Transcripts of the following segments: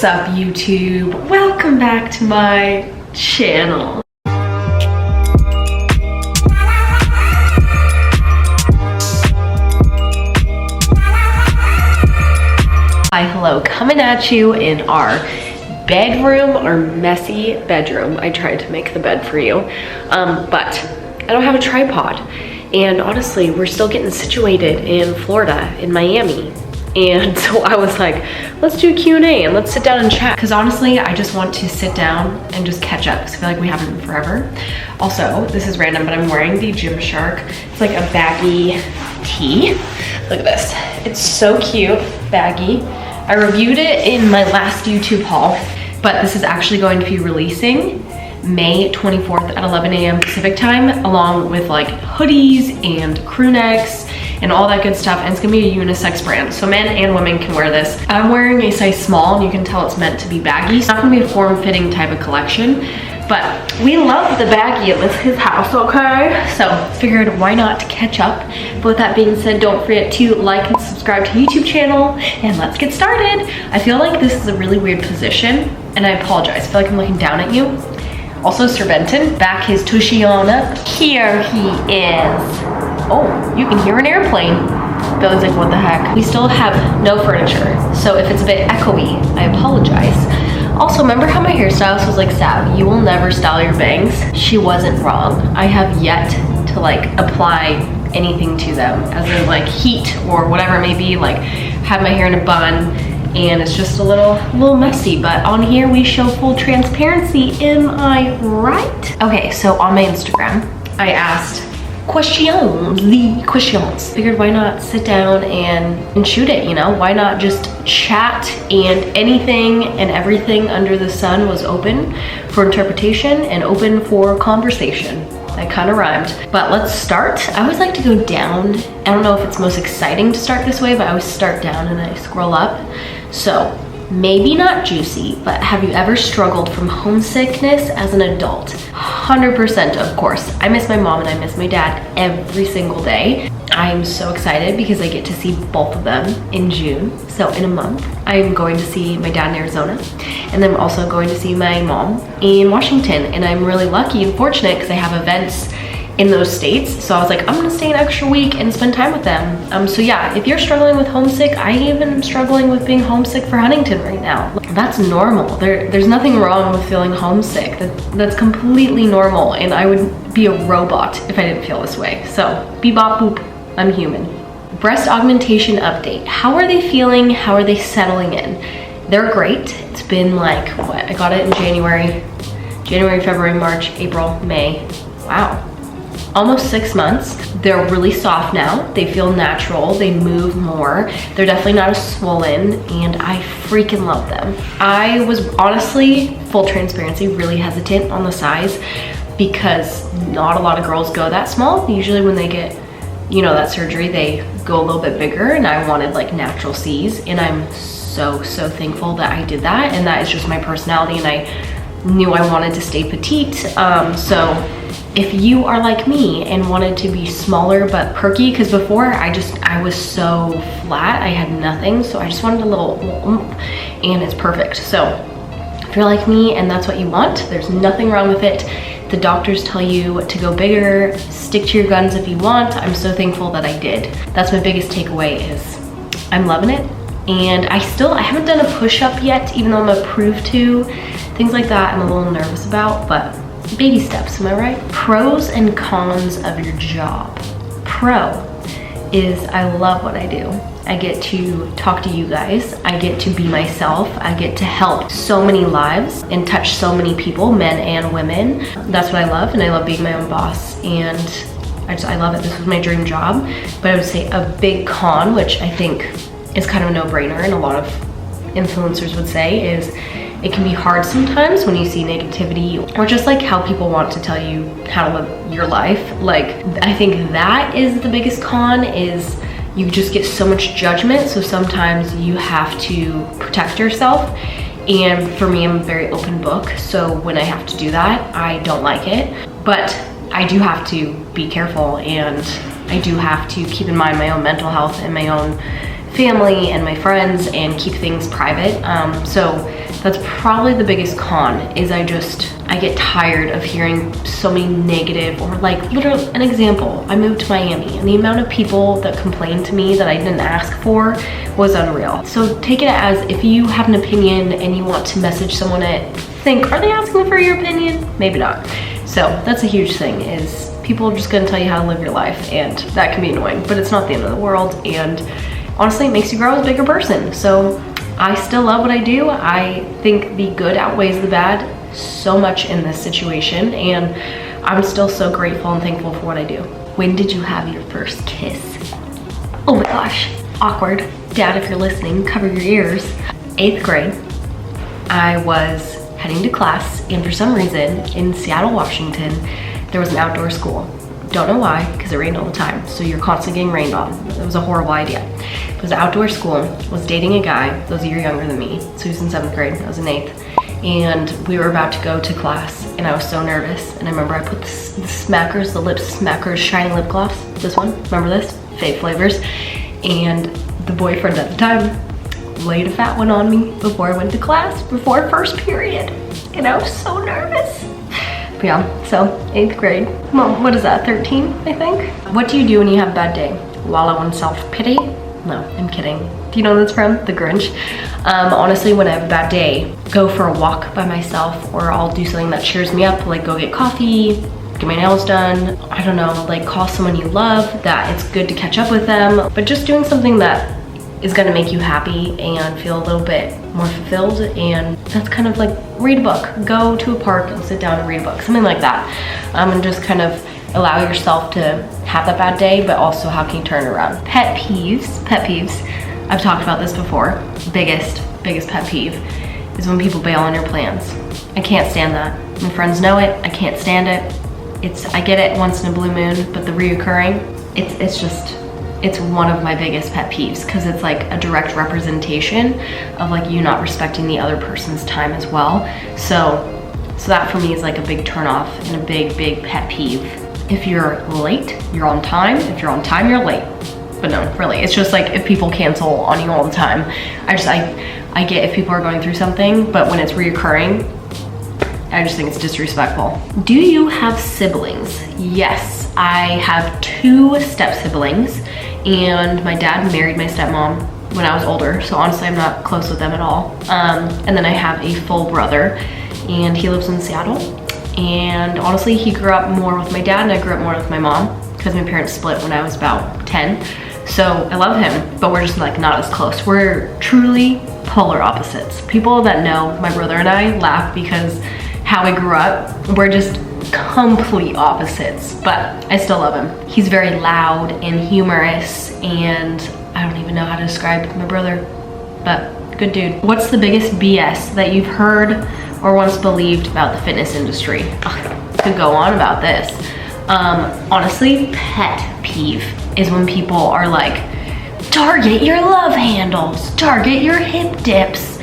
What's up, YouTube? Welcome back to my channel. Hi, hello, coming at you in our bedroom, our messy bedroom. I tried to make the bed for you, but I don't have a tripod. And honestly, we're still getting situated in Florida, in Miami. And so I was like, let's do a Q&A and let's sit down and chat. Because honestly, I just want to sit down and just catch up because I feel like we haven't in forever. Also, this is random, but I'm wearing the Gymshark. It's like a baggy tee. Look at this. It's so cute, baggy. I reviewed it in my last YouTube haul, but this is actually going to be releasing May 24th at 11 a.m. Pacific time, along with like hoodies and crew necks and all that good stuff. And it's gonna be a unisex brand, so men and women can wear this. I'm wearing a size small, and you can tell it's meant to be baggy. It's not gonna be a form-fitting type of collection, but we love the baggy at his house, okay? So figured why not catch up. But with that being said, don't forget to like and subscribe to the YouTube channel, and let's get started. I feel like this is a really weird position, and I apologize. I feel like I'm looking down at you. Also, Sir Benton, back his tushy on up. Here he is. Oh, you can hear an airplane. Billy's like, what the heck? We still have no furniture, so if it's a bit echoey, I apologize. Also, remember how my hairstylist was like, Sav, you will never style your bangs? She wasn't wrong. I have yet to like apply anything to them, as in like heat or whatever it may be. Like, had my hair in a bun, and it's just a little messy, but on here we show full transparency. Am I right? Okay, so on my Instagram, I asked questions. Figured why not sit down and shoot it, you know? Why not just chat? And anything and everything under the sun was open for interpretation and open for conversation. That kind of rhymed. But let's start. I always like to go down. I don't know if it's most exciting to start this way, but I always start down and I scroll up. So, maybe not juicy, but have you ever struggled from homesickness as an adult? 100%, of course. I miss my mom and I miss my dad every single day. I'm so excited because I get to see both of them in June. So in a month, I'm going to see my dad in Arizona, and then I'm also going to see my mom in Washington. And I'm really lucky and fortunate because I have events in those states. So I was like, I'm gonna stay an extra week and spend time with them. So yeah, if you're struggling with homesick, I even am struggling with being homesick for Huntington right now. That's normal. There's nothing wrong with feeling homesick. That's completely normal, and I would be a robot if I didn't feel this way. So bebop boop, I'm human. Breast augmentation update. How are they feeling? How are they settling in? They're great. It's been like, what? I got it in January, February, March, April, May. Wow. Almost 6 months. They're really soft now. They feel natural. They move more. They're definitely not as swollen, and I freaking love them. I was honestly, full transparency, really hesitant on the size because not a lot of girls go that small. Usually when they get, you know, that surgery, they go a little bit bigger, and I wanted like natural C's, and I'm so thankful that I did that, and that is just my personality, and I knew I wanted to stay petite. So if you are like me and wanted to be smaller but perky, because before I was so flat, I had nothing, so I just wanted a little oomph, and it's perfect. So if you're like me and that's what you want, there's nothing wrong with it. The doctors tell you to go bigger, stick to your guns if you want. I'm so thankful that I did. That's my biggest takeaway, is I'm loving it. And I haven't done a push-up yet, even though I'm approved to. Things like that I'm a little nervous about, but baby steps, am I right? Pros and cons of your job. Pro is I love what I do. I get to talk to you guys. I get to be myself. I get to help so many lives and touch so many people, men and women. That's what I love, and I love being my own boss, and I love it. This was my dream job. But I would say a big con, which I think is kind of a no-brainer, and a lot of influencers would say, is it can be hard sometimes when you see negativity, or just like how people want to tell you how to live your life. Like, I think that is the biggest con, is you just get so much judgment, so sometimes you have to protect yourself. And for me, I'm a very open book, so when I have to do that, I don't like it. But I do have to be careful, and I do have to keep in mind my own mental health and my own family and my friends, and keep things private. So That's probably the biggest con, is I get tired of hearing so many negative, or like, literally, an example, I moved to Miami and the amount of people that complained to me that I didn't ask for was unreal. So take it as, if you have an opinion and you want to message someone and think, are they asking for your opinion? Maybe not. So that's a huge thing, is people are just gonna tell you how to live your life, and that can be annoying, but it's not the end of the world, and honestly, it makes you grow as a bigger person. So I still love what I do. I think the good outweighs the bad so much in this situation, and I'm still so grateful and thankful for what I do. When did you have your first kiss? Oh my gosh, awkward. Dad, if you're listening, cover your ears. 8th grade, I was heading to class, and for some reason in Seattle, Washington, there was an outdoor school. Don't know why, because it rained all the time, so you're constantly getting rained on. It was a horrible idea. It was an outdoor school. I was dating a guy that was a year younger than me, so he was in 7th grade, I was in 8th. And we were about to go to class, and I was so nervous. And I remember I put the Smackers, the Lip Smackers shiny lip gloss, this one, remember this? Fave flavors. And the boyfriend at the time laid a fat one on me before I went to class, before first period. And I was so nervous. Yeah, so 8th grade. Well, what is that, 13, I think? What do you do when you have a bad day? Wallow in self-pity? No, I'm kidding. Do you know what that's from? The Grinch. Honestly, when I have a bad day, go for a walk by myself, or I'll do something that cheers me up, like go get coffee, get my nails done. I don't know, like call someone you love, that it's good to catch up with them, but just doing something that is gonna make you happy and feel a little bit more fulfilled. And that's kind of like, read a book, go to a park and sit down and read a book, something like that. And just kind of allow yourself to have that bad day, but also how can you turn it around. Pet peeves. I've talked about this before. Biggest pet peeve is when people bail on your plans. I can't stand that. My friends know it, I can't stand it. I get it once in a blue moon, but the reoccurring, it's one of my biggest pet peeves, because it's like a direct representation of like you not respecting the other person's time as well. So that for me is like a big turn off and a big pet peeve. If you're late, you're on time. If you're on time, you're late. But no, really, it's just like if people cancel on you all the time. I get if people are going through something, but when it's reoccurring, I just think it's disrespectful. Do you have siblings? Yes, I have 2 step siblings, and my dad married my stepmom when I was older, so honestly I'm not close with them at all. And then I have a full brother, and he lives in Seattle. And honestly, he grew up more with my dad, and I grew up more with my mom, because my parents split when I was about 10. So I love him, but we're just like not as close. We're truly polar opposites. People that know my brother and I laugh because how I grew up, we're just complete opposites, but I still love him. He's very loud and humorous, and I don't even know how to describe my brother, but good dude. What's the biggest BS that you've heard or once believed about the fitness industry? Could go on about this. Honestly, pet peeve is when people are like, target your love handles, target your hip dips,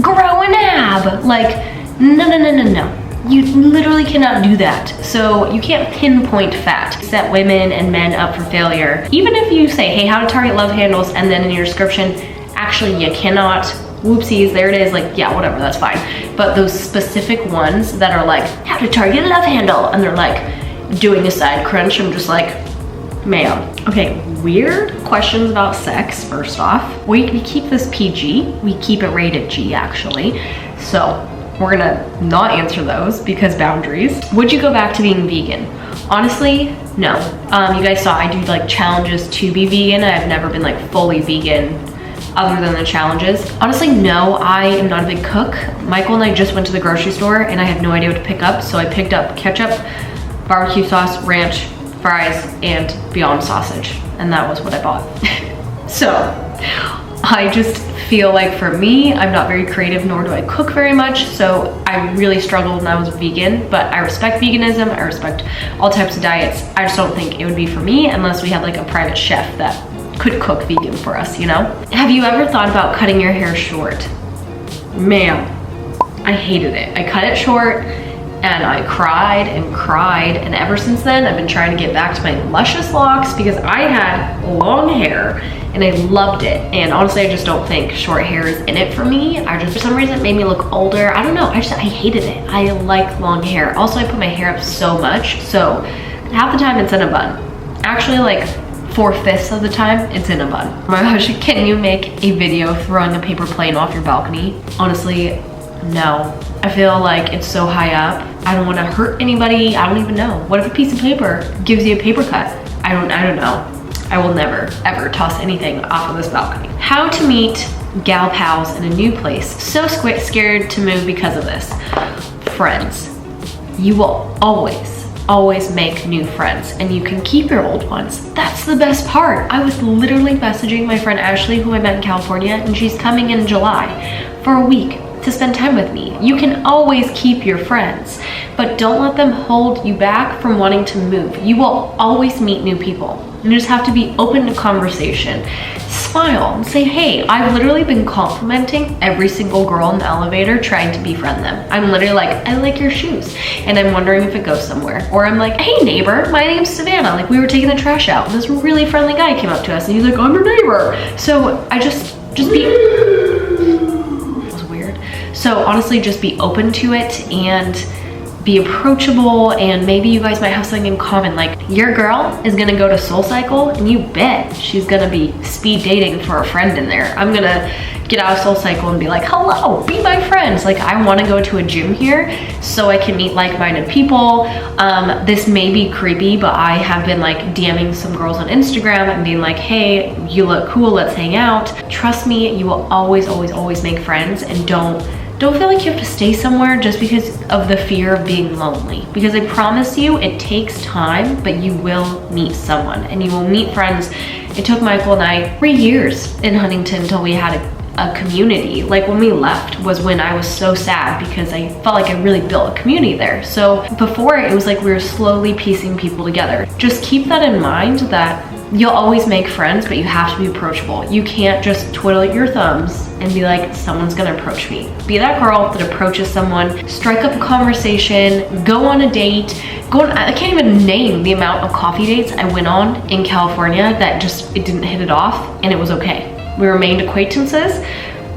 grow an ab. Like, no. You literally cannot do that. So you can't pinpoint fat. Set women and men up for failure. Even if you say, hey, how to target love handles, and then in your description, actually you cannot, whoopsies, there it is, like, yeah, whatever, that's fine. But those specific ones that are like, how to target a love handle, and they're like doing a side crunch, I'm just like, ma'am. Okay, weird questions about sex, first off. We keep this PG, we keep it rated G actually. So we're gonna not answer those because boundaries. Would you go back to being vegan? Honestly, no. You guys saw I do like challenges to be vegan. I've never been like fully vegan other than the challenges. Honestly, no, I am not a big cook. Michael and I just went to the grocery store and I had no idea what to pick up. So I picked up ketchup, barbecue sauce, ranch, fries, and Beyond sausage. And that was what I bought. So I just feel like for me, I'm not very creative, nor do I cook very much. So I really struggled when I was vegan, but I respect veganism. I respect all types of diets. I just don't think it would be for me unless we had like a private chef that could cook vegan for us, you know? Have you ever thought about cutting your hair short? Ma'am, I hated it. I cut it short and I cried and cried. And ever since then, I've been trying to get back to my luscious locks because I had long hair and I loved it. And honestly, I just don't think short hair is in it for me. For some reason, it made me look older. I don't know, I hated it. I like long hair. Also, I put my hair up so much, so half the time it's in a bun. Actually, like 4/5 of the time, it's in a bun. Oh my gosh, can you make a video throwing a paper plane off your balcony? Honestly, no. I feel like it's so high up. I don't want to hurt anybody. I don't even know. What if a piece of paper gives you a paper cut? I don't know. I will never, ever toss anything off of this balcony. How to meet gal pals in a new place. So scared to move because of this. Friends. You will always make new friends, and you can keep your old ones. That's the best part. I was literally messaging my friend Ashley, who I met in California, and she's coming in July for a week to spend time with me. You can always keep your friends, but don't let them hold you back from wanting to move. You will always meet new people. You just have to be open to conversation. Smile and say, hey, I've literally been complimenting every single girl in the elevator trying to befriend them. I'm literally like, I like your shoes, and I'm wondering if it goes somewhere. Or I'm like, hey neighbor, my name's Savannah. Like, we were taking the trash out, and this really friendly guy came up to us, and he's like, I'm your neighbor. So I just be, that was weird. So honestly, just be open to it and be approachable, and maybe you guys might have something in common. Like, your girl is gonna go to SoulCycle, and you bet she's gonna be speed dating for a friend in there. I'm gonna get out of SoulCycle and be like, hello, be my friends. Like, I wanna go to a gym here so I can meet like-minded people. This may be creepy, but I have been like DMing some girls on Instagram and being like, hey, you look cool, let's hang out. Trust me, you will always make friends, and don't feel like you have to stay somewhere just because of the fear of being lonely. Because I promise you, it takes time, but you will meet someone and you will meet friends. It took Michael and I 3 years in Huntington until we had a community. Like, when we left was when I was so sad because I felt like I really built a community there. So before, it was like we were slowly piecing people together. Just keep that in mind, that you'll always make friends, but you have to be approachable. You can't just twiddle your thumbs and be like, someone's gonna approach me. Be that girl that approaches someone, strike up a conversation, go on a date, I can't even name the amount of coffee dates I went on in California that it didn't hit it off, and it was okay. We remained acquaintances,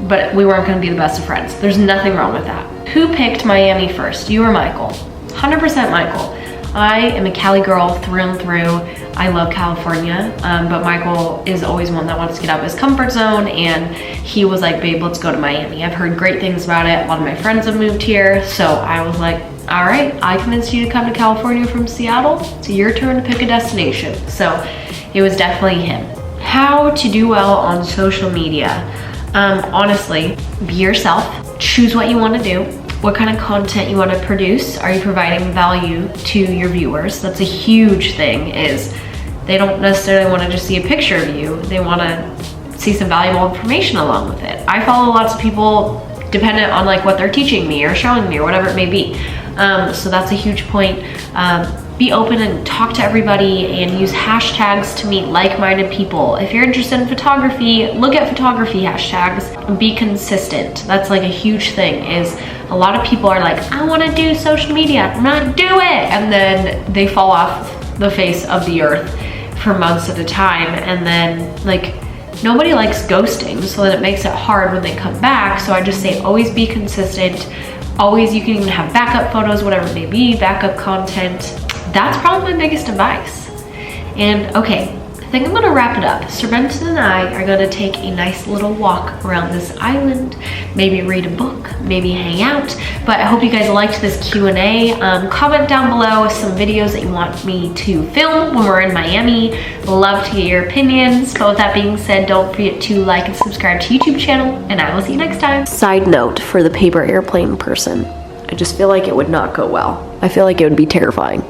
but we weren't gonna be the best of friends. There's nothing wrong with that. Who picked Miami first, you or Michael? 100% Michael. I am a Cali girl through and through. I love California, but Michael is always one that wants to get out of his comfort zone, and he was like, babe, let's go to Miami. I've heard great things about it. A lot of my friends have moved here, so I was like, all right, I convinced you to come to California from Seattle. It's your turn to pick a destination. So it was definitely him. How to do well on social media. Honestly, be yourself. Choose what you want to do. What kind of content you want to produce. Are you providing value to your viewers? That's a huge thing, is they don't necessarily want to just see a picture of you. They want to see some valuable information along with it. I follow lots of people dependent on like what they're teaching me or showing me or whatever it may be. So that's a huge point. Be open and talk to everybody, and use hashtags to meet like-minded people. If you're interested in photography, look at photography hashtags. Be consistent. That's like a huge thing, is a lot of people are like, I want to do social media, I'm gonna do it, and then they fall off the face of the earth for months at a time, and then like nobody likes ghosting, so that it makes it hard when they come back. So I just say, always be consistent. Always, you can even have backup photos, whatever it may be, backup content. That's probably my biggest advice. And okay, I think I'm gonna wrap it up. Sir Benson and I are gonna take a nice little walk around this island, maybe read a book, maybe hang out. But I hope you guys liked this Q&A. Comment down below some videos that you want me to film when we're in Miami. Love to get your opinions. But with that being said, don't forget to like and subscribe to YouTube channel, and I will see you next time. Side note for the paper airplane person, I just feel like it would not go well. I feel like it would be terrifying.